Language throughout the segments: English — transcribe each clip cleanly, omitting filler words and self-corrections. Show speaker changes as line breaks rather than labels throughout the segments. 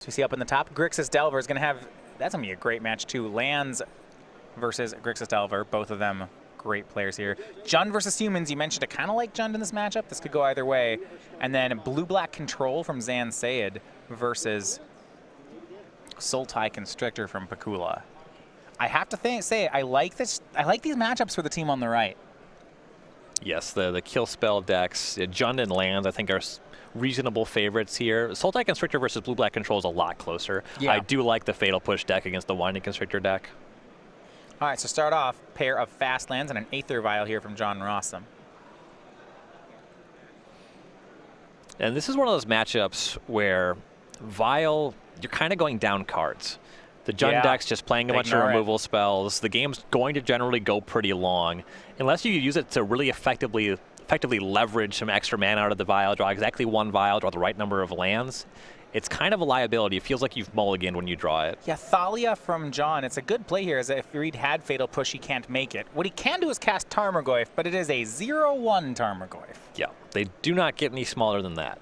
So we see up in the top, Grixis Delver is going to have, that's going to be a great match too. Lands versus Grixis Delver, both of them great players here. Jund versus Humans, you mentioned I kind of like Jund in this matchup. This could go either way. And then Blue-Black Control from Syed versus Sultai Constrictor from Pikula. I have to say, I like this. I like these matchups for the team on the right.
Yes, the kill spell decks, Jund and Lands, I think are reasonable favorites here. Sultai Constrictor versus Blue-Black Control is a lot closer. Yeah. I do like the Fatal Push deck against the Winding Constrictor deck.
All right, so start off, pair of Fast Lands and an Aether Vial here from John Rosum.
And this is one of those matchups where Vial, you're kind of going down cards. The Jund deck's just playing a bunch of removal spells. The game's going to generally go pretty long. Unless you use it to really effectively leverage some extra mana out of the Vial, draw exactly one Vial, draw the right number of lands, it's kind of a liability. It feels like you've mulliganed when you draw it.
Yeah, Thalia from John, it's a good play here, as if Reed had Fatal Push, he can't make it. What he can do is cast Tarmogoyf, but it is a 0/1 Tarmogoyf.
Yeah, they do not get any smaller than that.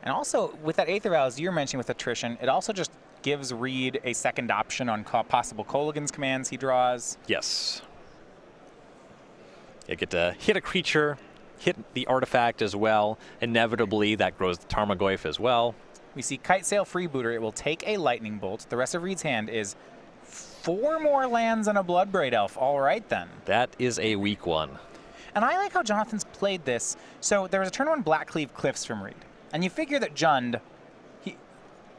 And also, with that Aether Vial, as you're mentioning with Attrition, it also just gives Reed a second option on possible Kolaghan's commands he draws.
Yes. You get to hit a creature, hit the artifact as well. Inevitably, that grows the Tarmogoyf as well.
We see Kite Sail Freebooter. It will take a Lightning Bolt. The rest of Reed's hand is 4 more lands and a Bloodbraid Elf. All right, then.
That is a weak one.
And I like how Jonathan's played this. So there was a turn 1 Blackcleave Cliffs from Reed. And you figure that Jund, he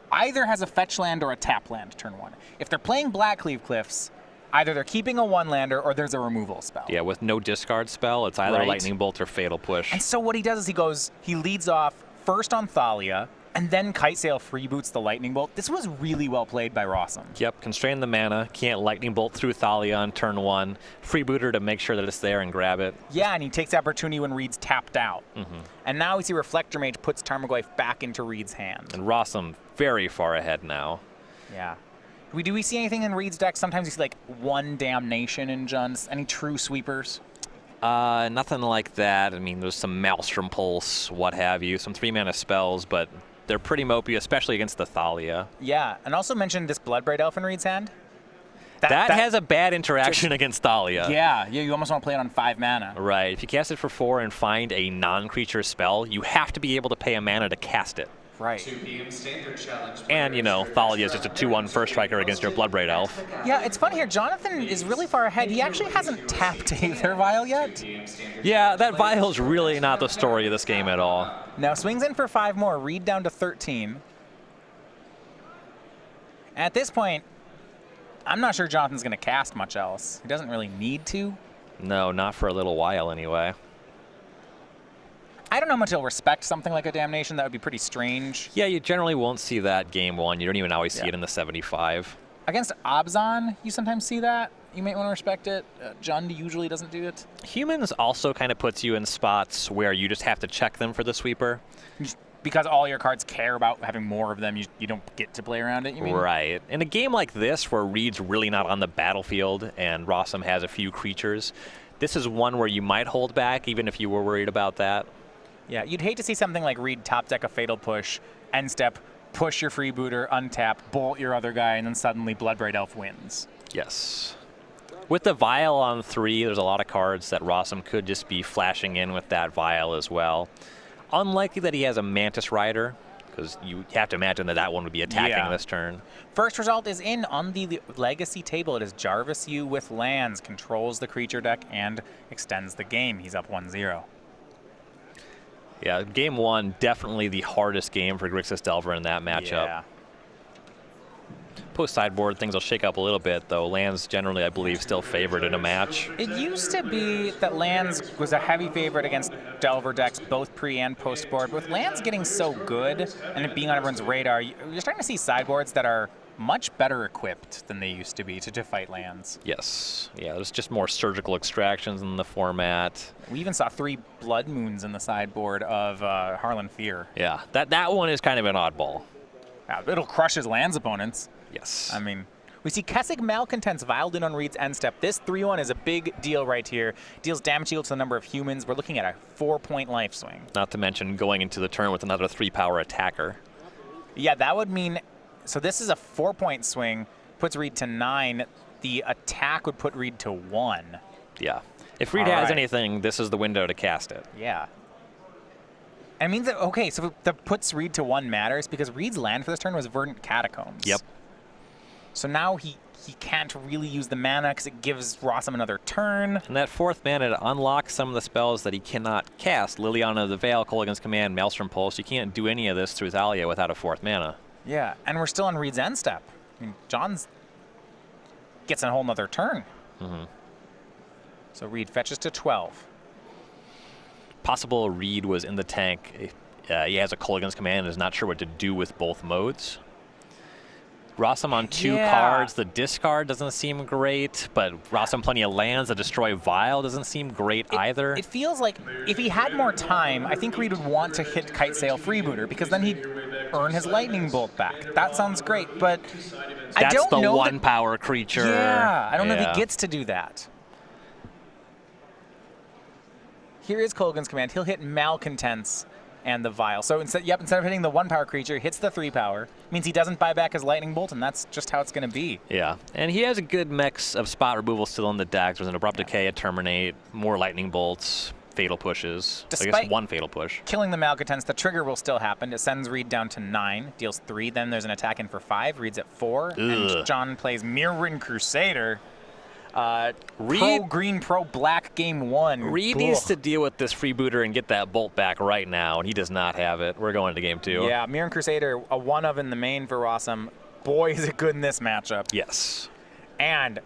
either has a fetch land or a tap land turn 1. If they're playing Blackcleave Cliffs, either they're keeping a 1-lander or there's a removal spell.
Yeah, with no discard spell, it's either Lightning Bolt or Fatal Push.
And so what he does is he leads off first on Thalia, and then Kite Sail freeboots the Lightning Bolt. This was really well played by Rosum.
Yep, constrain the mana, can't Lightning Bolt through Thalia on turn 1, freebooter to make sure that it's there and grab it.
Yeah, and he takes the opportunity when Reed's tapped out. And now we see Reflector Mage puts Tarmogoyf back into Reed's hand.
And Rosum very far ahead now.
Yeah. Do we see anything in Reed's deck? Sometimes you see like 1 Damnation in Jund's. Any true sweepers?
Nothing like that. I mean, there's some Maelstrom Pulse, what have you, some 3-mana spells, but they're pretty mopey, especially against the Thalia.
Yeah, and also mentioned this Bloodbraid Elf in Reed's hand.
That has a bad interaction against Thalia.
Yeah, you almost want to play it on 5 mana.
Right. If you cast it for 4 and find a non-creature spell, you have to be able to pay a mana to cast it.
Right.
2 PM standard challenge.
And, you know, Thalia is just a 2/1 first striker against your Bloodbraid Elf.
Yeah, it's funny here. Jonathan is really far ahead. He actually hasn't tapped Aether Vial yet.
Yeah, that Vial's really not the story of this game at all.
Now swings in for 5 more. Reed down to 13. At this point, I'm not sure Jonathan's going to cast much else. He doesn't really need to.
No, not for a little while anyway.
I don't know how much he'll respect something like a Damnation. That would be pretty strange.
Yeah, you generally won't see that game 1. You don't even always see it in the 75.
Against Abzan, you sometimes see that. You might want to respect it. Jund usually doesn't do it.
Humans also kind of puts you in spots where you just have to check them for the sweeper.
Because all your cards care about having more of them, you don't get to play around it, you mean?
Right. In a game like this, where Reed's really not on the battlefield and Rosum has a few creatures, this is one where you might hold back, even if you were worried about that.
Yeah, you'd hate to see something like Reed top deck a Fatal Push, end step, push your freebooter, untap, bolt your other guy, and then suddenly Bloodbraid Elf wins.
Yes. With the Vial on 3, there's a lot of cards that Rosum could just be flashing in with that Vial as well. Unlikely that he has a Mantis Rider, because you have to imagine that that one would be attacking this turn.
First result is in on the Legacy table. It is Jarvis Yu with lands, controls the creature deck, and extends the game. He's up 1-0.
Yeah, game 1, definitely the hardest game for Grixis Delver in that matchup.
Yeah.
Post-sideboard, things will shake up a little bit, though. Lands generally, I believe, still favored in a match.
It used to be that lands was a heavy favorite against Delver decks, both pre- and post-board. But with lands getting so good and it being on everyone's radar, you're starting to see sideboards that are much better equipped than they used to be to fight lands.
Yes. Yeah, there's just more surgical extractions in the format.
We even saw 3 Blood Moons in the sideboard of Harlan Fear.
Yeah, that one is kind of an oddball.
It'll crush his lands opponents.
Yes.
I mean, we see Kessig Malcontents vialed in on Reed's end step. This 3-1 is a big deal right here. Deals damage equal to the number of humans. We're looking at a 4-point life swing.
Not to mention going into the turn with another 3-power attacker.
Yeah, that would mean, so this is a 4-point swing, puts Reed to 9. The attack would put Reed to 1.
Yeah. If Reed has anything, this is the window to cast it.
Yeah. And it means that, okay, so that puts Reed to 1 matters because Reed's land for this turn was Verdant Catacombs.
Yep.
So now he can't really use the mana because it gives Rosum another turn.
And that 4th mana to unlock some of the spells that he cannot cast. Liliana of the Veil, Kolaghan's Command, Maelstrom Pulse. You can't do any of this through Thalia without a 4th mana.
Yeah, and we're still on Reed's end step. I mean, John's gets a whole nother turn.
Mm-hmm.
So Reed fetches to 12.
Possible Reed was in the tank. He has a Kolaghan's Command and is not sure what to do with both modes. Rosum on 2 cards. The discard doesn't seem great, but Rosum plenty of lands. The Destroy Vial doesn't seem great either.
It feels like if he had more time, I think Reed would want to hit Kite Sail Freebooter because then he'd earn his Lightning Bolt back. That sounds great, but I don't know.
That's the 1-power creature.
Yeah, I don't know if he gets to do that. Here is Kolaghan's Command. He'll hit Malcontents and the Vial. So instead of hitting the 1-power creature, hits the 3-power. Means he doesn't buy back his Lightning Bolt, and that's just how it's going to be.
Yeah, and he has a good mix of spot removal still in the deck. There's an Abrupt Decay, a Terminate, more Lightning Bolts, Fatal Pushes.
Despite
I guess 1 Fatal Push.
Killing the Malcontents, the trigger will still happen. It sends Reed down to 9, deals 3. Then there's an attack in for 5. Reed's at 4. And John plays Mirroring Crusader. Pro green, pro black, game 1.
Reed needs to deal with this freebooter and get that bolt back right now, and he does not have it. We're going to game 2.
Yeah, Mirroring Crusader, a 1-of in the main for Rosum. Boy, is it good in this matchup.
Yes.
And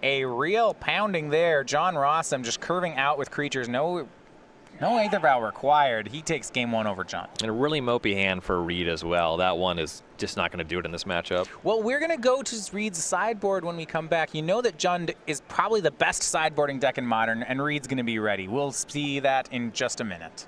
a real pounding there. John Rosum just curving out with creatures. No Aether Vow required. He takes game 1 over John.
And a really mopey hand for Reed as well. That one is just not going to do it in this matchup.
Well, we're going to go to Reed's sideboard when we come back. You know that John is probably the best sideboarding deck in Modern, and Reed's going to be ready. We'll see that in just a minute.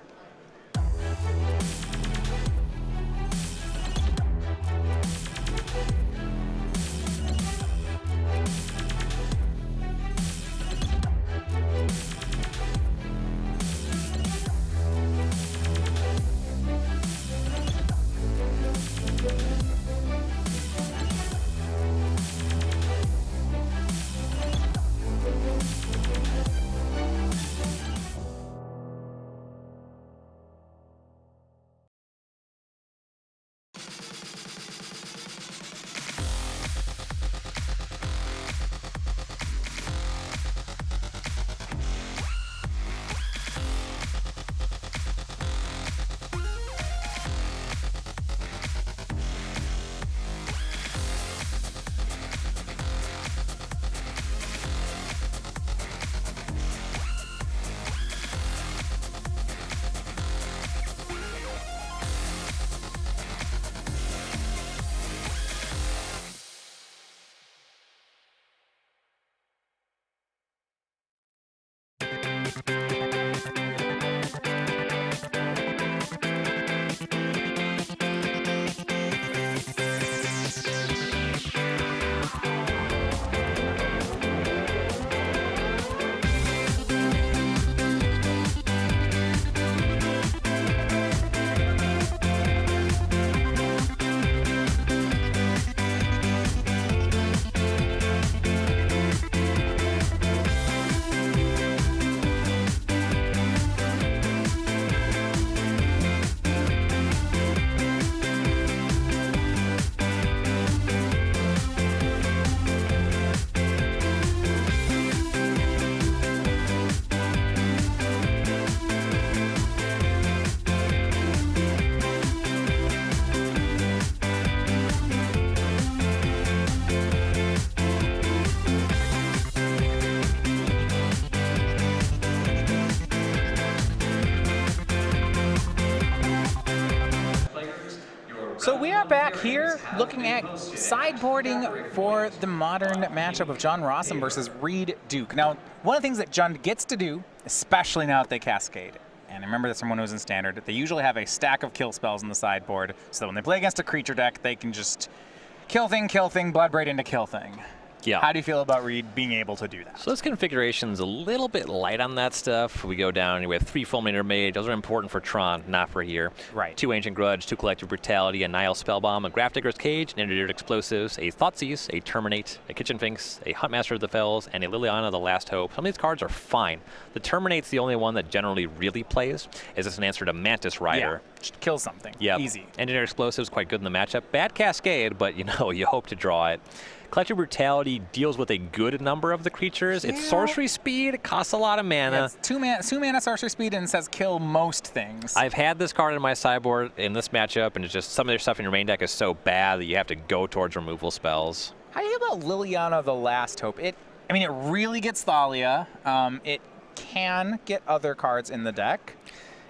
So we are back here looking at sideboarding for the Modern matchup of John Rosum versus Reed Duke. Now, one of the things that John gets to do, especially now that they cascade, and I remember this from when it was in Standard, they usually have a stack of kill spells in the sideboard, so that when they play against a creature deck, they can just kill thing, Bloodbraid into kill thing.
Yeah.
How do you feel about Reed being able to do that?
So this configuration's a little bit light on that stuff. We go down, we have 3 Fulminator Mage. Those are important for Tron, not for here.
Right.
2 Ancient Grudge, 2 Collective Brutality, a Nile Spellbomb, a Grafdigger's Cage, an Engineered Explosives, a Thoughtseize, a Terminate, a Kitchen Finks, a Huntmaster of the Fells, and a Liliana the Last Hope. Some of these cards are fine. The Terminate's the only one that generally really plays. Is this an answer to Mantis Rider?
Yeah, just kill something.
Yeah.
Easy.
Engineered Explosives, quite good in the matchup. Bad Cascade, but you hope to draw it. Collective Brutality deals with a good number of the creatures.
Yeah.
It's sorcery speed. It costs a lot of mana.
Yeah, it's 2 mana sorcery speed and it says kill most things.
I've had this card in my sideboard in this matchup, and it's just some of their stuff in your main deck is so bad that you have to go towards removal spells.
How do you feel about Liliana the Last Hope? It really gets Thalia. It can get other cards in the deck.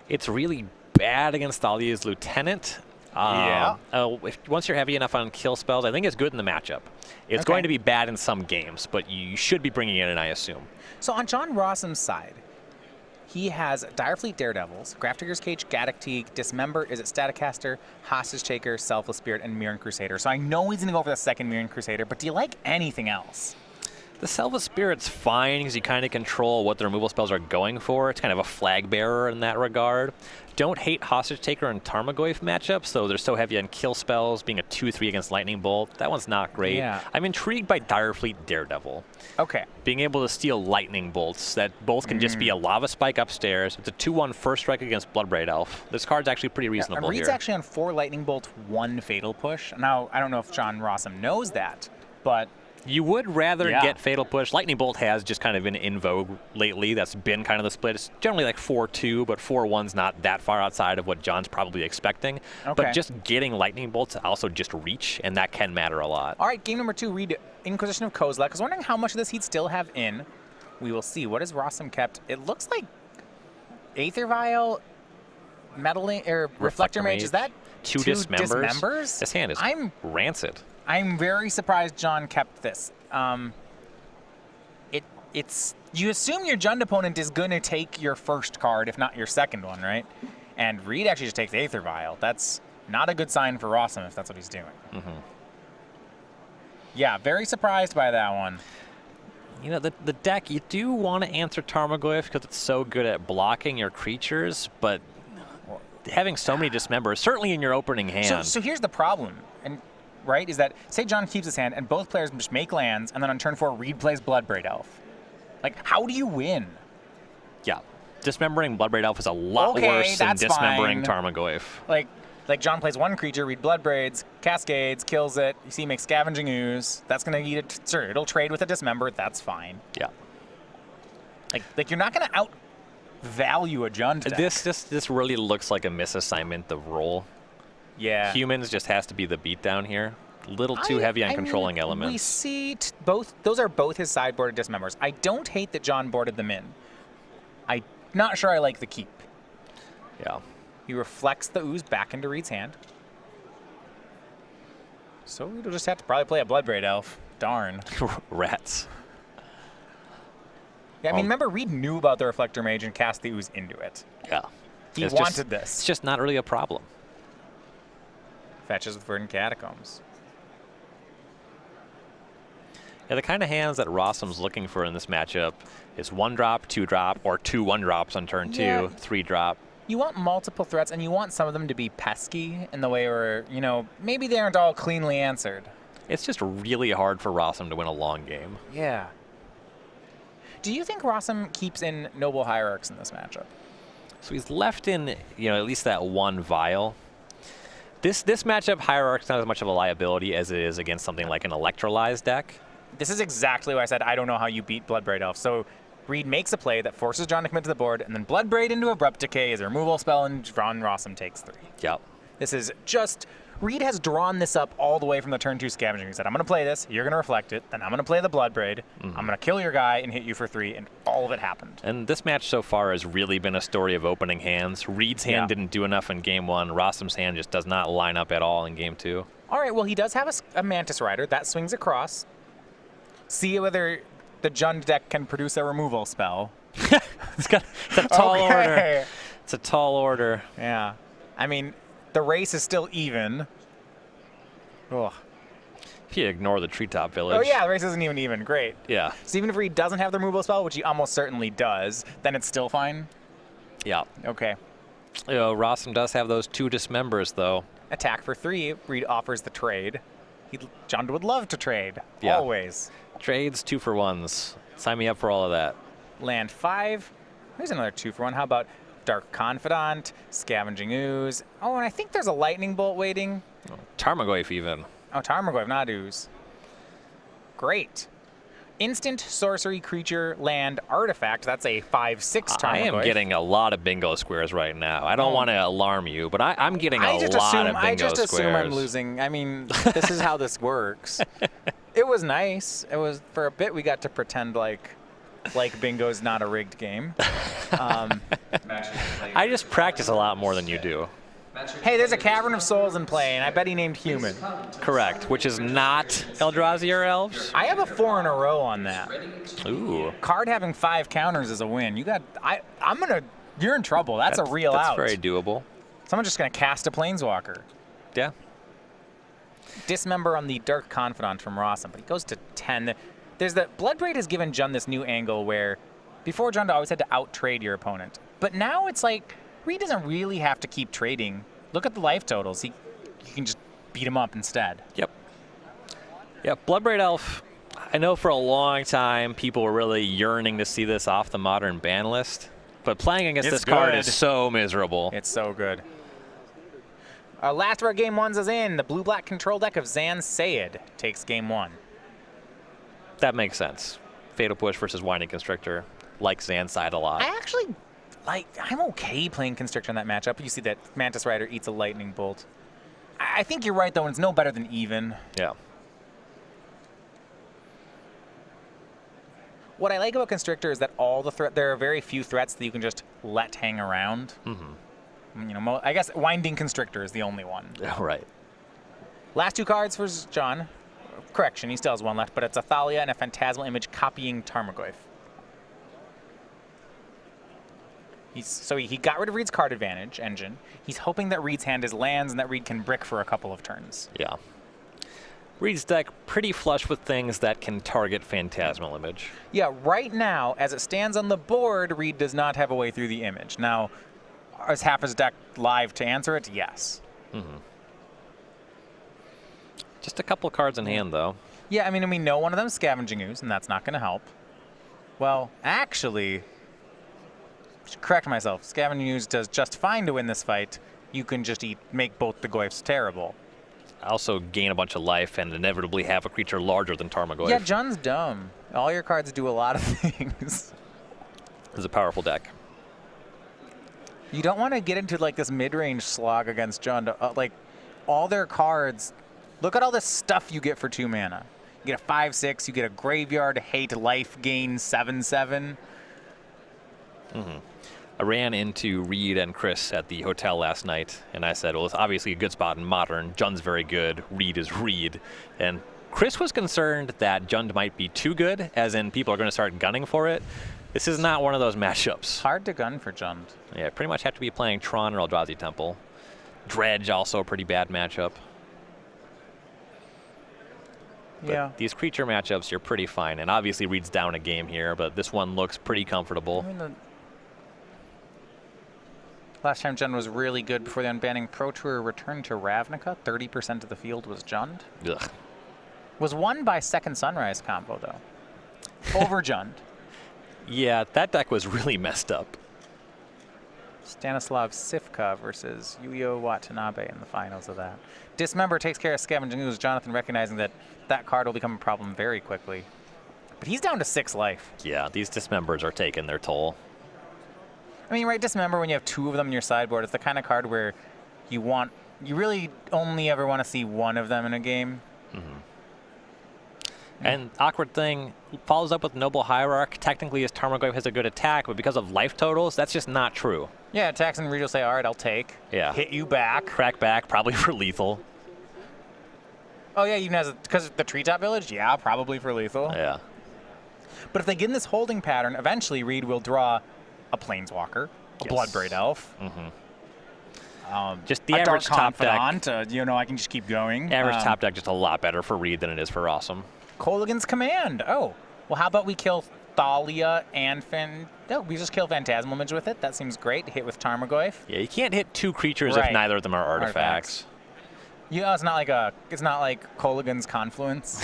It's really bad against Thalia's Lieutenant. Once you're heavy enough on kill spells, I think it's good in the matchup. It's going to be bad in some games, but you should be bringing it in, I assume.
So on John Rosum's side, he has Direfleet Daredevils, Grafdigger's Cage, Gaddock Teague, Dismember, is it Staticaster, Hostage Taker, Selfless Spirit, and Mirran Crusader. So I know he's going to go for the second Mirran Crusader, but do you like anything else?
The Selfless Spirit's fine because you kind of control what the removal spells are going for. It's kind of a flag bearer in that regard. Don't hate Hostage Taker and Tarmogoyf matchups, though they're so heavy on kill spells, being a 2/3 against Lightning Bolt. That one's not great.
Yeah.
I'm intrigued by Direfleet Daredevil.
Okay.
Being able to steal Lightning Bolts that both can just be a Lava Spike upstairs. It's a 2/1 first strike against Bloodbraid Elf. This card's actually pretty reasonable
Reed's
here.
actually on 4 Lightning Bolt, 1 Fatal Push. Now, I don't know if John Rosum knows that, but
You would rather get Fatal Push. Lightning Bolt has just kind of been in vogue lately. That's been kind of the split. It's generally like 4-2, but 4-1's not that far outside of what John's probably expecting.
Okay.
But just getting Lightning Bolts also just reach, and that can matter a lot.
All right, game number 2, Reed, Inquisition of Kozilek. I was wondering how much of this he'd still have in. We will see. What has Rosum kept? It looks like Aether Vial, Meddling, or Reflector Mage. Is that
two dismembers? This hand is rancid.
I'm very surprised John kept this. It's you assume your Jund opponent is going to take your first card, if not your second one, right? And Reed actually just takes the Aether Vial. That's not a good sign for Rosum if that's what he's doing. Yeah, very surprised by that one.
You know, the deck, you do want to answer Tarmogoyf because it's so good at blocking your creatures, but having so many dismembers, certainly in your opening hand.
So here's the problem. And right, is that, say John keeps his hand, and both players just make lands, and then on turn 4, Reed plays Bloodbraid Elf. Like, how do you win?
Yeah. Dismembering Bloodbraid Elf is a lot worse than dismembering Tarmogoyf.
Like John plays 1 creature, Reed Bloodbraids, Cascades, kills it, you see he makes Scavenging Ooze, that's going to eat it, sure, it'll trade with a Dismember, that's fine.
Yeah.
Like you're not going to outvalue a Jund deck.
This really looks like a misassignment of role.
Yeah.
Humans just has to be the beatdown here. A little too heavy on controlling elements.
We see both. Those are both his sideboarded dismembers. I don't hate that John boarded them in. I'm not sure I like the keep.
Yeah.
He reflects the ooze back into Reed's hand. So we'll just have to probably play a Bloodbraid Elf. Darn.
Rats.
Yeah, I mean, remember Reed knew about the Reflector Mage and cast the ooze into it.
Yeah.
He wanted this.
It's just not really a problem.
Fetches with Verdant Catacombs.
Yeah, the kind of hands that Rosum's looking for in this matchup is 1-drop, 2-drop, or 2 1-drops on turn 2, 3-drop.
You want multiple threats, and you want some of them to be pesky in the way where, maybe they aren't all cleanly answered.
It's just really hard for Rosum to win a long game.
Yeah. Do you think Rosum keeps in Noble Hierarchs in this matchup?
So he's left in, at least that 1 vial. This matchup, Hierarch's not as much of a liability as it is against something like an Electrolyze deck.
This is exactly why I said I don't know how you beat Bloodbraid Elf. So Reed makes a play that forces John to commit to the board, and then Bloodbraid into Abrupt Decay is a removal spell, and John Rosum takes 3.
Yep.
This is just... Reed has drawn this up all the way from the turn 2 Scavenging. He said, I'm going to play this, you're going to reflect it, then I'm going to play the Bloodbraid, I'm going to kill your guy and hit you for 3, and all of it happened.
And this match so far has really been a story of opening hands. Reed's hand didn't do enough in game 1. Rosum's hand just does not line up at all in game 2.
All right, well, he does have a Mantis Rider. That swings across. See whether the Jund deck can produce a removal spell.
It's a tall order. It's a tall order.
Yeah. I mean, the race is still even. Ugh.
If you ignore the Treetop Village.
Oh yeah, the race isn't even great.
Yeah.
So even if Reed doesn't have the removal spell, which he almost certainly does, then it's still fine?
Yeah.
Okay.
Rosum does have those 2 Dismembers, though.
Attack for 3. Reed offers the trade. John would love to trade.
Yeah.
Always.
Trades 2-for-1s. Sign me up for all of that.
Land 5. Here's another 2-for-1. How about Dark Confidant, Scavenging Ooze? Oh, and I think there's a Lightning Bolt waiting.
Tarmogoyf even.
Oh, Tarmogoyf, not Ooze. Great. Instant sorcery creature land artifact. That's a 5/6 Tarmogoyf.
I am getting a lot of bingo squares right now. I don't want to alarm you, but I'm getting a lot of bingo squares.
I just assume I'm losing. I mean, this is how this works. It was nice. It was, for a bit, we got to pretend like bingo's not a rigged game.
I just practice a lot more than you do.
Hey, there's a Cavern of Souls in play, and I bet he named Human.
Correct, which is not Eldrazi or Elves.
I have a 4 in a row on that.
Ooh.
Card having 5 counters is a win. You're in trouble. That's a real out.
That's very doable.
Someone's just going to cast a Planeswalker.
Yeah.
Dismember on the Dark Confidant from Rosum, but he goes to 10. There's the Bloodbraid has given Jund this new angle where before Jund always had to out-trade your opponent. But now it's like Reed doesn't really have to keep trading. Look at the life totals. You can just beat him up instead.
Yep. Yep, Bloodbraid Elf. I know for a long time people were really yearning to see this off the Modern ban list, but playing against this card is so miserable.
It's so good. Last of our game 1s is in. The blue-black control deck of Zan Syed takes game 1.
That makes sense. Fatal Push versus Winding Constrictor. Like Zan's side a lot.
I'm okay playing Constrictor in that matchup. You see that Mantis Rider eats a Lightning Bolt. I think you're right, though, and it's no better than even.
Yeah.
What I like about Constrictor is that there are very few threats that you can just let hang around.
Mm-hmm.
You know, I guess Winding Constrictor is the only one.
Right.
Last 2 cards for John. Correction, he still has 1 left, but it's a Thalia and a Phantasmal Image copying Tarmogoyf. So he got rid of Reed's card advantage engine. He's hoping that Reed's hand is lands and that Reed can brick for a couple of turns.
Yeah. Reed's deck pretty flush with things that can target Phantasmal Image.
Yeah, right now, as it stands on the board, Reed does not have a way through the image. Now, is half his deck live to answer it? Yes.
Mm-hmm. Just a couple cards in hand, though.
Yeah, I mean, and we know one of them is Scavenging Ooze, and that's not going to help. Well, actually, I should correct myself. Scavenging Ooze does just fine to win this fight. You can just make both the Goyfs terrible.
Also gain a bunch of life and inevitably have a creature larger than Tarmogoyf.
Yeah, Jund's dumb. All your cards do a lot of things.
It's a powerful deck.
You don't want to get into like this mid-range slog against Jund. Like all their cards, look at all this stuff you get for 2 mana. You get a 5/6, you get a Graveyard Hate Life Gain 7/7.
Mm-hmm. I ran into Reed and Chris at the hotel last night, and I said, well, it's obviously a good spot in Modern. Jund's very good. Reed is Reed. And Chris was concerned that Jund might be too good, as in people are going to start gunning for it. This is not one of those matchups.
Hard to gun for Jund.
Yeah, pretty much have to be playing Tron or Eldrazi Temple. Dredge, also a pretty bad matchup. But
yeah.
These creature matchups, you're pretty fine. And obviously Reed's down a game here, but this one looks pretty comfortable.
I mean, last time Jund was really good before the unbanning Pro Tour returned to Ravnica. 30% of the field was Jund.
Ugh.
Was won by Second Sunrise combo, though. Over Jund.
Yeah, that deck was really messed up.
Stanislav Sivka versus Yuyo Watanabe in the finals of that. Dismember takes care of Scavenging Ooze. Jonathan recognizing that that card will become a problem very quickly. But he's down to 6 life.
Yeah, these Dismembers are taking their toll.
I mean, right, Dismember, when you have 2 of them in your sideboard, it's the kind of card where you really only ever want to see one of them in a game.
Mm-hmm. And awkward thing, follows up with Noble Hierarch. Technically, his Tarmogoyf has a good attack, but because of life totals, that's just not true.
Yeah, attacks and Reed will say, all right, I'll take.
Yeah.
Hit you back.
Crack back, probably for lethal.
Oh, yeah, even because of the Treetop Village? Yeah, probably for lethal.
Yeah.
But if they get in this holding pattern, eventually Reed will draw a Planeswalker, a Bloodbraid Elf.
Mm-hmm. Just the
a
average
Dark
top deck.
Confidant, you know, I can just keep going.
Average top deck just a lot better for Reed than it is for Rosum.
Kolaghan's Command. Oh, well, how about we kill Thalia and we just kill Phantasmal Image with it. That seems great. Hit with Tarmogoyf.
Yeah, you can't hit 2 creatures
Right.
if neither of them are artifacts.
You know, it's not like Kolaghan's Confluence.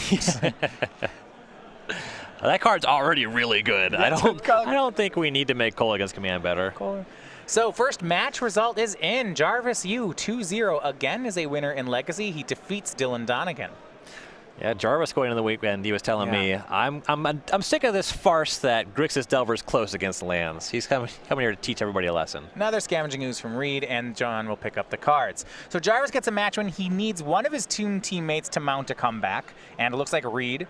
That card's already really good. I don't think we need to make Kolaghan's Command better.
So first match result is in. Jarvis Yu 2-0 again is a winner in Legacy. He defeats Dylan Donegan.
Yeah, Jarvis going into the weekend, he was telling me, I'm sick of this farce that Grixis Delver's close against lands. He's coming here to teach everybody a lesson.
Another scavenging ooze from Reed, and John will pick up the cards. So Jarvis gets a match when he needs one of his two teammates to mount a comeback, and it looks like Reed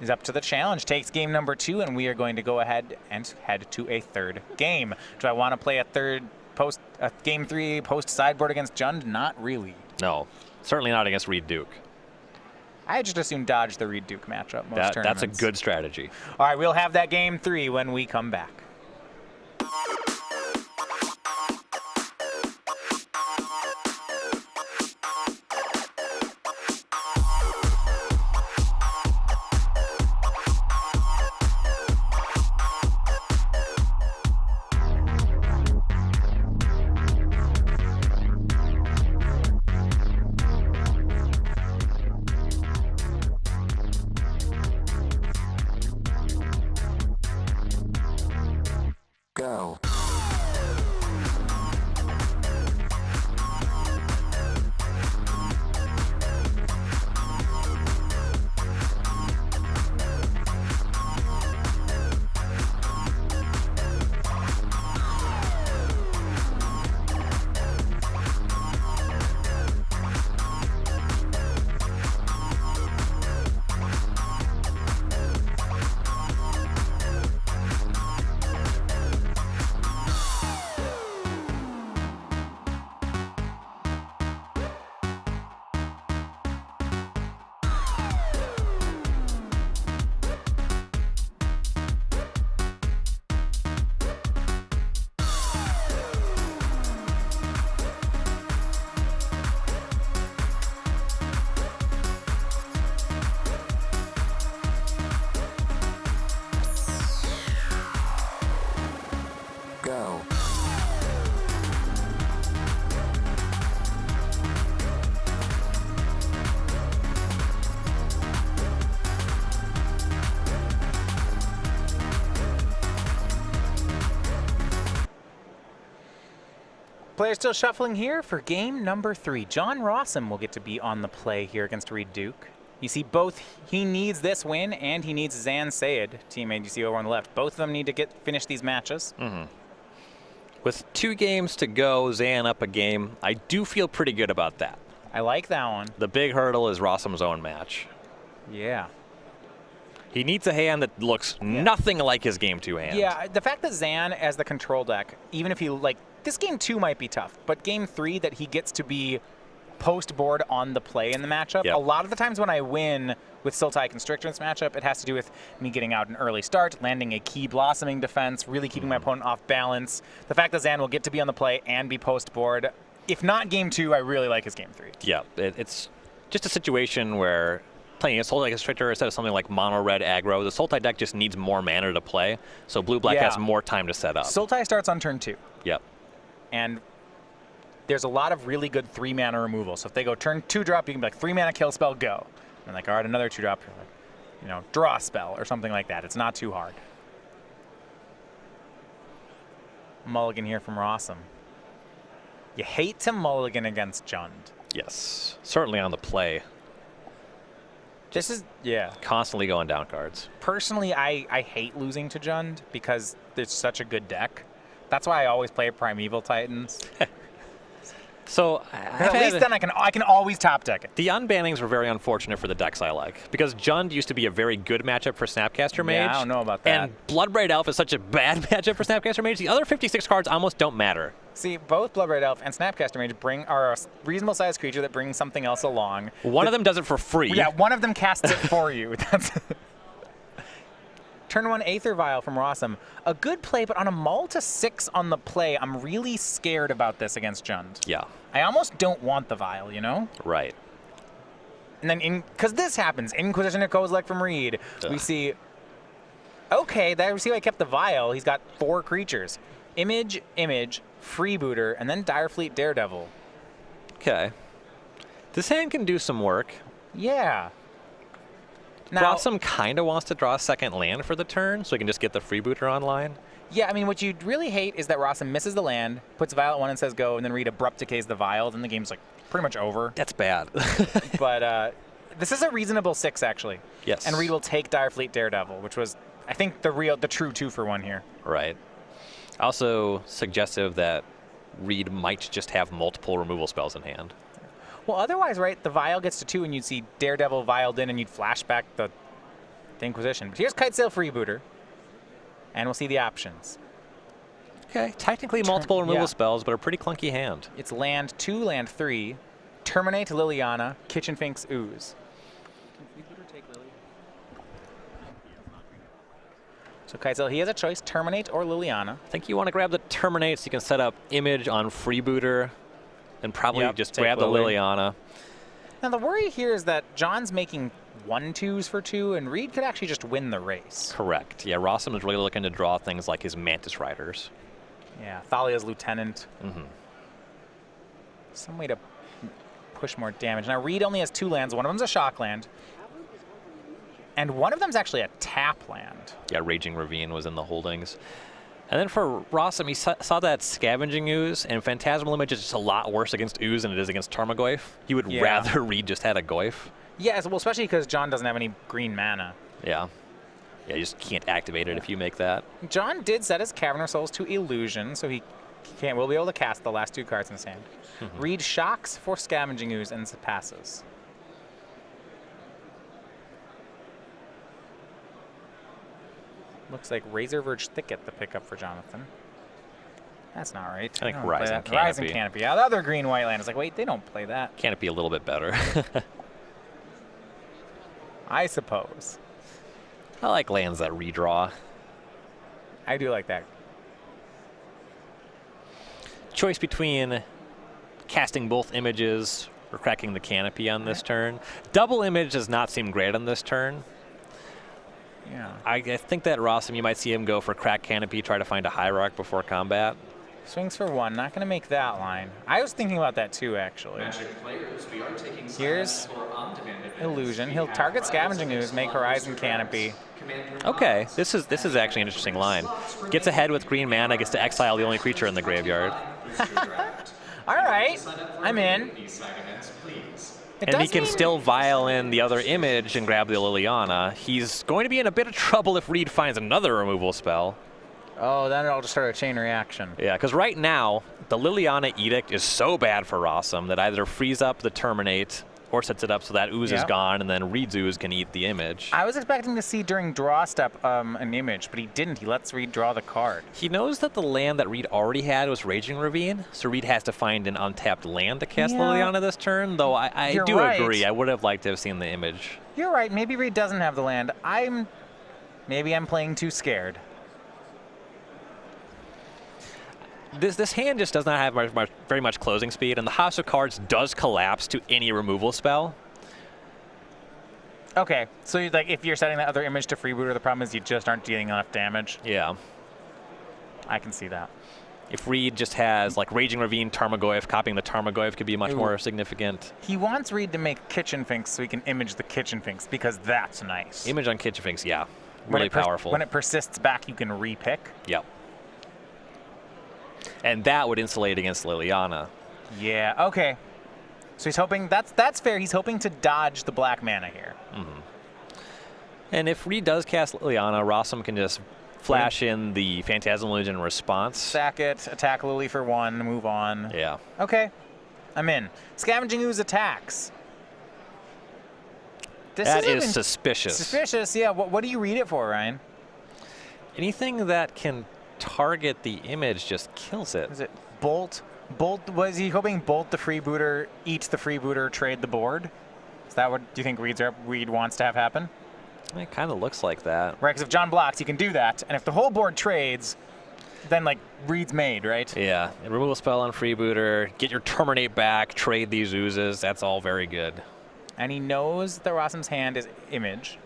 is up to the challenge, takes game number 2, and we are going to go ahead and head to a third game. Do I want to play a game 3 post sideboard against Jund? Not really.
No, certainly not against Reed Duke.
I just assume dodge the Reed Duke matchup most tournaments.
That's a good strategy.
All right, we'll have that game 3 when we come back.
Go. Go.
Players still shuffling here for game number 3. John Rosum will get to be on the play here against Reed Duke. You see both, he needs this win and he needs Zan Syed, teammate you see over on the left. Both of them need to finish these matches.
With 2 games to go, Zan up a game, I do feel pretty good about that.
I like that one.
The big hurdle is Rosum's own match.
Yeah.
He needs a hand that looks nothing like his game 2 hand.
Yeah, the fact that Zan as the control deck, even if he, this game 2 might be tough, but game 3 that he gets to be post board on the play in the matchup.
Yep.
A lot of the times when I win with Sultai Constrictor in this matchup, it has to do with me getting out an early start, landing a key blossoming defense, really keeping my opponent off balance. The fact that Zan will get to be on the play and be post board, if not game 2, I really like his game 3.
Yeah, it's just a situation where playing a Sultai Constrictor instead of something like mono red aggro, the Sultai deck just needs more mana to play, so blue-black has more time to set up.
Sultai starts on turn 2.
Yep.
And there's a lot of really good 3-mana removal. So if they go turn 2 drop, you can be like 3-mana kill spell, go. And like, all right, another 2 drop, draw a spell or something like that. It's not too hard. Mulligan here from Rosum. You hate to mulligan against Jund.
Yes, certainly on the play.
This is, yeah.
Constantly going down cards.
Personally, I hate losing to Jund because it's such a good deck. That's why I always play Primeval Titans.
So
at least then I can always top deck it.
The unbannings were very unfortunate for the decks I like, because Jund used to be a very good matchup for Snapcaster Mage.
Yeah, I don't know about that.
And Bloodbraid Elf is such a bad matchup for Snapcaster Mage. The other 56 cards almost don't matter.
See, both Bloodbraid Elf and Snapcaster Mage are a reasonable sized creature that brings something else along.
One of them does it for free.
Yeah, one of them casts it for you. Turn 1 Aether Vial from Rosum. A good play, but on a Mull to 6 on the play, I'm really scared about this against Jund.
Yeah.
I almost don't want the Vial, you know?
Right.
And then, because this happens, Inquisition of Kozilek from Reed, we see, okay, we see why I kept the Vial. He's got 4 creatures. Image, Freebooter, and then Direfleet Daredevil.
Okay. This hand can do some work.
Yeah. Now,
Rosum kind of wants to draw a second land for the turn, so he can just get the Freebooter online.
Yeah, I mean, what you'd really hate is that Rosum misses the land, puts Vial at 1 and says go, and then Reed abrupt decays the Vial, then the game's like pretty much over.
That's bad.
But this is a reasonable 6, actually.
Yes.
And Reed will take Direfleet Daredevil, which was, I think, the true 2-for-1 here.
Right. Also suggestive that Reed might just have multiple removal spells in hand.
Well, otherwise, right, the Vial gets to 2, and you'd see Daredevil Vialed in, and you'd flash back the Inquisition. But here's Kitesail Freebooter, and we'll see the options.
Okay, technically multiple removal spells, but a pretty clunky hand.
It's land 2, land 3, Terminate Liliana, Kitchen Finks Ooze. So Kitesail, he has a choice, Terminate or Liliana.
I think you want to grab the Terminate so you can set up Image on Freebooter and probably just grab the Liliana.
Now the worry here is that John's making 1/2s for 2, and Reed could actually just win the race.
Correct. Yeah, Rosum is really looking to draw things like his Mantis Riders.
Yeah, Thalia's Lieutenant.
Mm-hmm.
Some way to push more damage. Now Reed only has 2 lands. One of them's a shock land. And one of them's actually a tap land.
Yeah, Raging Ravine was in the holdings. And then for Rosum, he saw that Scavenging Ooze, and Phantasmal Image is just a lot worse against Ooze than it is against Tarmogoyf. He would rather Reed just had a Goyf.
Yeah, well, especially because John doesn't have any green mana.
Yeah. Yeah, you just can't activate it if you make that.
John did set his Cavern of Souls to Illusion, so he will be able to cast the last 2 cards in his hand. Reed shocks for Scavenging Ooze and passes. Looks like Razor Verge Thicket the pickup for Jonathan. That's not right.
I think Rising Canopy.
Rising Canopy. Yeah, the other green-white land is like, wait, they don't play that.
Canopy a little bit better.
I suppose.
I like lands that redraw.
I do like that.
Choice between casting both images or cracking the Canopy on this turn. Double Image does not seem great on this turn.
Yeah.
I think that Rosum, you might see him go for Crack Canopy, try to find a Hierarch before combat.
Swings for 1, not going to make that line. I was thinking about that too, actually. Here's Illusion. He'll target Scavenging Ooze, make Horizon Canopy.
Okay, this is actually an interesting line. Gets ahead with green mana, gets to exile the only creature in the graveyard.
All right, I'm in.
And he can still vial in the other image and grab the Liliana. He's going to be in a bit of trouble if Reed finds another removal spell.
Oh, then it'll just start a chain reaction.
Yeah, because right now, the Liliana Edict is so bad for Rosum that either frees up the Terminate or sets it up so that Ooze is gone, and then Reed's Ooze can eat the image.
I was expecting to see during draw step an image, but he didn't. He lets Reed draw the card.
He knows that the land that Reed already had was Raging Ravine, so Reed has to find an untapped land to cast Liliana this turn, though I do agree. I would have liked to have seen the image.
You're right. Maybe Reed doesn't have the land. Maybe I'm playing too scared.
This hand just does not have very much closing speed, and the House of Cards does collapse to any removal spell.
Okay, so like if you're setting that other image to Freebooter, the problem is you just aren't dealing enough damage.
Yeah.
I can see that.
If Reed just has like Raging Ravine, Tarmogoyf, copying the Tarmogoyf could be much more significant.
He wants Reed to make Kitchen Finks so he can image the Kitchen Finks because that's nice.
Image on Kitchen Finks, yeah. Really powerful.
When it persists back, you can repick.
Yep. And that would insulate against Liliana.
Yeah, okay. So he's hoping, that's fair, he's hoping to dodge the black mana here.
And if Reed does cast Liliana, Rosum can just flash in the Phantasmal Illusion in response.
Sack it, attack Lily for 1, move on.
Yeah.
Okay, I'm in. Scavenging Ooze attacks.
That is suspicious.
Suspicious, yeah. What do you read it for, Ryan?
Anything that can target the image just kills it.
Is it Bolt? Bolt, was he hoping Bolt the Freebooter, eats the Freebooter, trade the board? Is that what do you think Reed wants to have happen?
It kind of looks like that.
Right, because if John blocks, he can do that. And if the whole board trades, then, like, Reed's made, right?
Yeah. And remove a spell on Freebooter, get your Terminate back, trade these oozes. That's all very good.
And he knows that Rosum's hand is Image.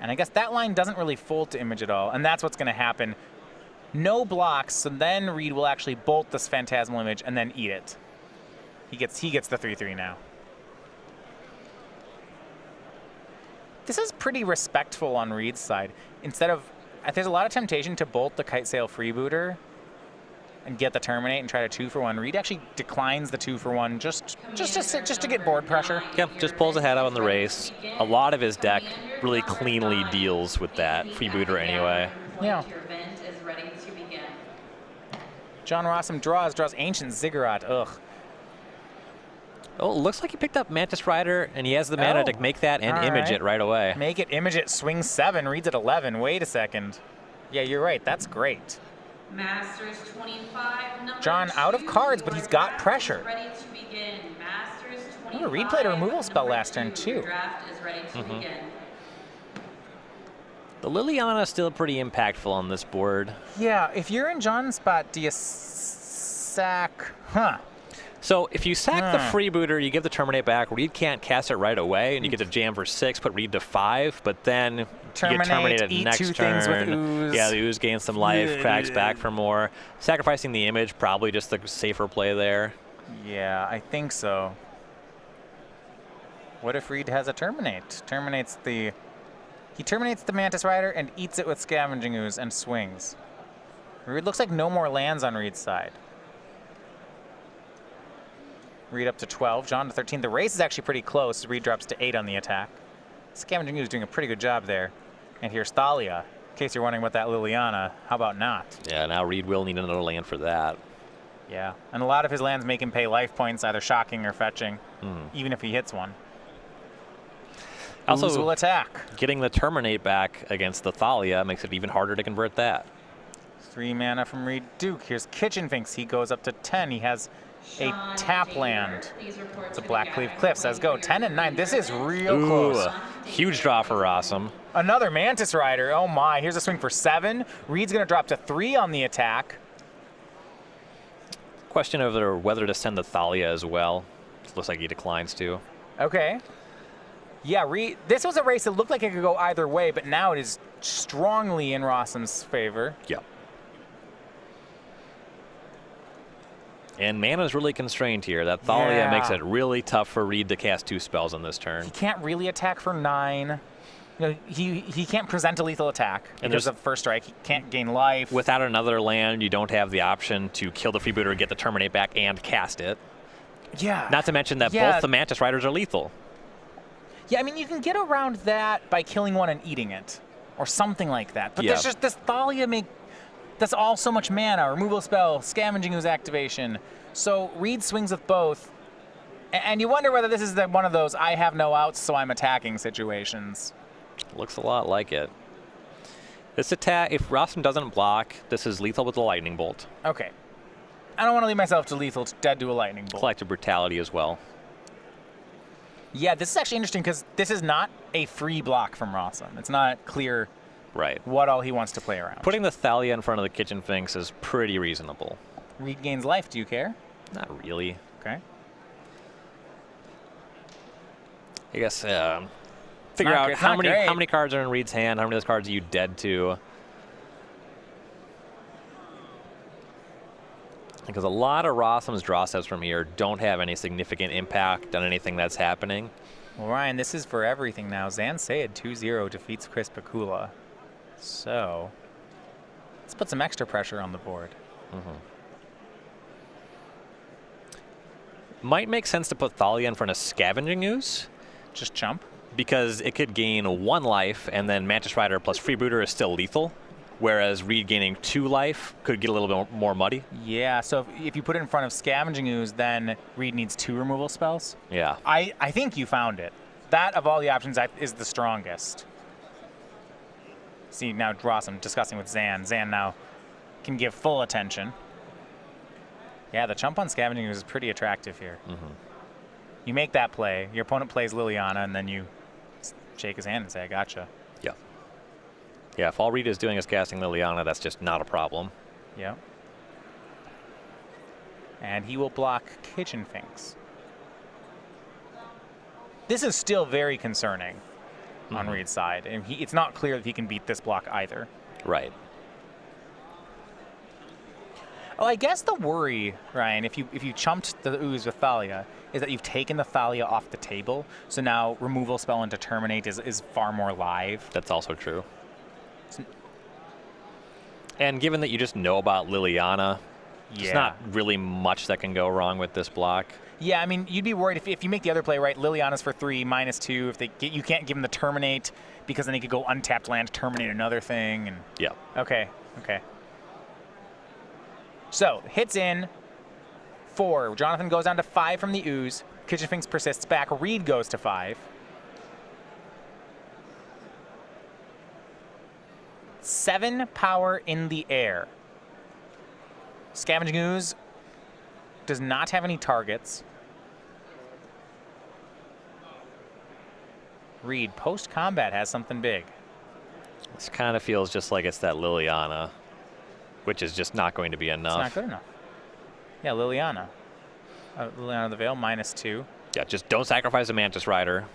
And I guess that line doesn't really fold to Image at all. And that's what's going to happen. No blocks, so then Reed will actually bolt this Phantasmal Image and then eat it. He gets the 3/3 now. This is pretty respectful on Reed's side. Instead of, there's a lot of temptation to bolt the Kite Sail Freebooter and get the Terminate and try to 2-for-1. Reed actually declines the 2-for-1 just to get board pressure.
Yep, just pulls ahead out in the race. A lot of his deck really cleanly deals with that Freebooter anyway.
Yeah. John Rosum draws Ancient Ziggurat. Ugh.
Oh, it looks like he picked up Mantis Rider, and he has the mana to make that and image it right away.
Make it, image it, swing 7, Reed's at 11. Wait a second. Yeah, you're right. That's great.
Masters 25,
John out of cards, but he's got pressure.
Ready to begin. Masters 25.
Oh, Reed played a removal spell last turn, too.
Draft is ready to begin.
The Liliana is still pretty impactful on this board.
Yeah, if you're in John's spot, do you sack? Huh.
So if you sack the Freebooter, you give the Terminate back. Reed can't cast it right away, and you get to jam for 6, put Reed to 5, but then you get terminated
eat
next
2
turn.
things with Ooze.
Yeah, the Ooze gains some life, cracks back for more. Sacrificing the image, probably just the safer play there.
Yeah, I think so. What if Reed has a Terminate? He terminates the Mantis Rider and eats it with Scavenging Ooze and swings. Reed looks like no more lands on Reed's side. Reed up to 12, John to 13. The race is actually pretty close. Reed drops to 8 on the attack. Scavenging Ooze is doing a pretty good job there. And here's Thalia. In case you're wondering about that Liliana, how about not?
Yeah, now Reed will need another land for that.
Yeah, and a lot of his lands make him pay life points, either shocking or fetching, even if he hits one.
Also,
Ooze will attack.
Getting the Terminate back against the Thalia makes it even harder to convert that.
3 mana from Reed Duke. Here's Kitchen Finks. He goes up to 10. He has a tap land. It's a Blackcleave Cliffs. Let's go. 10 and 9. This is real close.
Huge draw for Rosum.
Another Mantis Rider. Oh my. Here's a swing for 7. Reed's going to drop to 3 on the attack.
Question of whether to send the Thalia as well. Looks like he declines to.
Okay. Yeah, this was a race that looked like it could go either way, but now it is strongly in Rosum's favor.
Yep. And mana's really constrained here. That Thalia makes it really tough for Reed to cast 2 spells on this turn.
He can't really attack for 9. You know, he can't present a lethal attack because of first strike. He can't gain life.
Without another land, you don't have the option to kill the Freebooter, get the Terminate back, and cast it.
Yeah.
Not to mention that both the Mantis Riders are lethal.
Yeah, I mean, you can get around that by killing one and eating it, or something like that. But there's just this Thalia that's all so much mana. Removal spell, Scavenging Ooze activation. So Reed swings with both. And you wonder whether this is one of those I have no outs, so I'm attacking situations.
Looks a lot like it. This attack, if Rosum doesn't block, this is lethal with the Lightning Bolt.
Okay. I don't want to leave myself to lethal, dead to a Lightning Bolt.
Collective Brutality as well.
Yeah, this is actually interesting because this is not a free block from Rosum. It's not clear what all he wants to play around.
Putting the Thalia in front of the Kitchen Finks is pretty reasonable.
Reed gains life. Do you care?
Not really.
Okay.
I guess figure out how many cards are in Reed's hand, how many of those cards are you dead to. Because a lot of Rosum's draw steps from here don't have any significant impact on anything that's happening.
Well, Ryan, this is for everything now. Syed 2-0 defeats Chris Pikula. So let's put some extra pressure on the board.
Might make sense to put Thalia in front of Scavenging Ooze.
Just jump.
Because it could gain 1 life, and then Mantis Rider plus Freebooter is still lethal. Whereas Reed gaining 2 life could get a little bit more muddy.
Yeah, so if you put it in front of Scavenging Ooze, then Reed needs 2 removal spells.
Yeah.
I think you found it. That, of all the options, is the strongest. See, now Rosum discussing with Zan. Zan now can give full attention. Yeah, the chump on Scavenging Ooze is pretty attractive here. You make that play, your opponent plays Liliana, and then you shake his hand and say, I gotcha.
Yeah. Yeah, if all Reed is doing is casting Liliana, that's just not a problem.
Yeah. And he will block Kitchen Finks. This is still very concerning on Reed's side. And it's not clear that he can beat this block either.
Right.
Oh, I guess the worry, Ryan, if you chumped the Ooze with Thalia, is that you've taken the Thalia off the table. So now removal spell into Terminate is far more live.
That's also true. And given that you just know about Liliana, there's not really much that can go wrong with this block.
Yeah, I mean, you'd be worried if you make the other play right. Liliana's for 3, -2. If you can't give him the Terminate because then he could go untapped land, terminate another thing. And
yeah.
Okay. So hits in 4. Jonathan goes down to 5 from the Ooze. Kitchen Finks persists back. Reed goes to 5. 7 power in the air. Scavenging Ooze does not have any targets. Reed, post-combat, has something big.
This kind of feels just like it's that Liliana, which is just not going to be enough.
It's not good enough. Yeah, Liliana. Liliana of the Veil, -2.
Yeah, just don't sacrifice a Mantis Rider.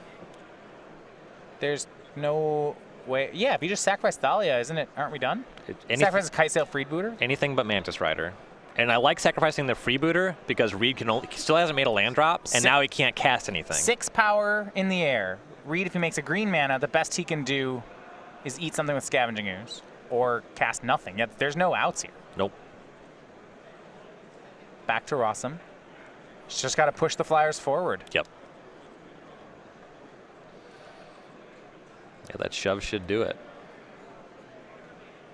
There's no way. Yeah, if you just sacrifice Thalia, aren't we done? Sacrifice a Kite Sail Freebooter?
Anything but Mantis Rider. And I like sacrificing the Freebooter because Reed still hasn't made a land drop, and now he can't cast anything.
6 power in the air. Reed, if he makes a green mana, the best he can do is eat something with Scavenging Ooze or cast nothing. Yet there's no outs here.
Nope.
Back to Rosum. Just got to push the Flyers forward.
Yep. Yeah, that shove should do it.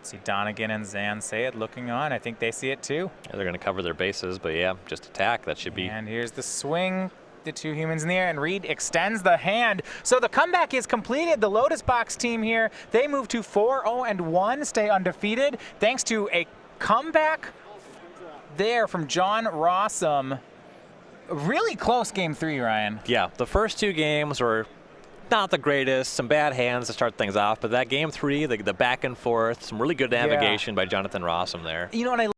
See Donegan and Syed looking on. I think they see it too.
Yeah, they're going to cover their bases, but yeah, just attack. That should be.
And here's the swing. The 2 humans in the air, and Reed extends the hand. So the comeback is completed. The Lotus Box team here, they move to 4-0-1, stay undefeated, thanks to a comeback there from John Rosum. Really close game 3, Ryan.
Yeah, the first 2 games were not the greatest, some bad hands to start things off, but that game 3, the back and forth, some really good navigation by Jonathan Rosum there.
You know what I